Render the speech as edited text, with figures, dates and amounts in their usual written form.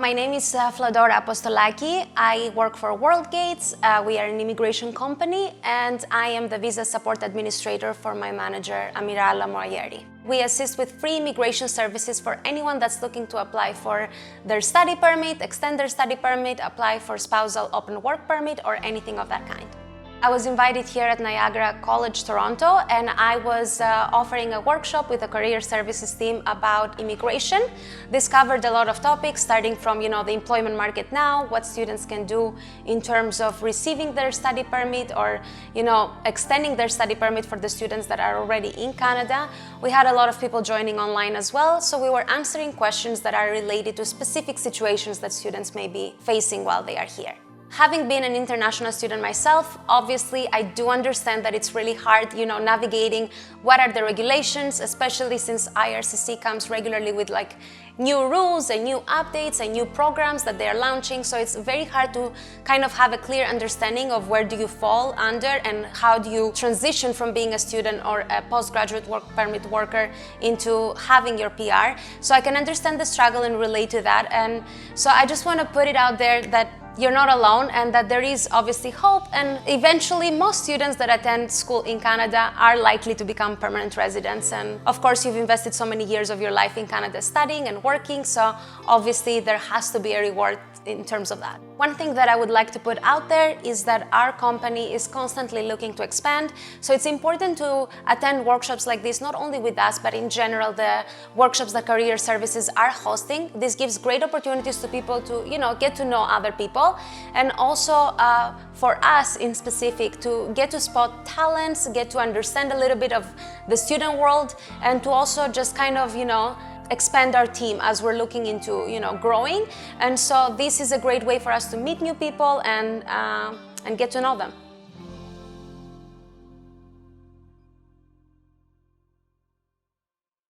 My name is Fiodora Apostolaqi. I work for WorldGates. We are an immigration company, and I am the visa support administrator for my manager, Amirala Moayeri. We assist with free immigration services for anyone that's looking to apply for their study permit, extend their study permit, apply for spousal open work permit, or anything of that kind. I was invited here at Niagara College, Toronto, and I was offering a workshop with the career services team about immigration. This covered a lot of topics, starting from the employment market now, what students can do in terms of receiving their study permit, or extending their study permit for the students that are already in Canada. We had a lot of people joining online as well, so we were answering questions that are related to specific situations that students may be facing while they are here. Having been an international student myself, obviously I do understand that it's really hard, navigating what are the regulations, especially since IRCC comes regularly with new rules and new updates and new programs that they are launching. So it's very hard to kind of have a clear understanding of where do you fall under and how do you transition from being a student or a postgraduate work permit worker into having your PR. So I can understand the struggle and relate to that. And so I just want to put it out there that you're not alone, and that there is obviously hope, and eventually most students that attend school in Canada are likely to become permanent residents. And of course you've invested so many years of your life in Canada studying and working, so obviously there has to be a reward in terms of that. One thing that I would like to put out there is that our company is constantly looking to expand, so it's important to attend workshops like this, not only with us, but in general the workshops that career services are hosting. This gives great opportunities to people to get to know other people, and also for us in specific to get to spot talents, get to understand a little bit of the student world, and to also just kind of expand our team as we're looking into growing. And so this is a great way for us to meet new people and get to know them.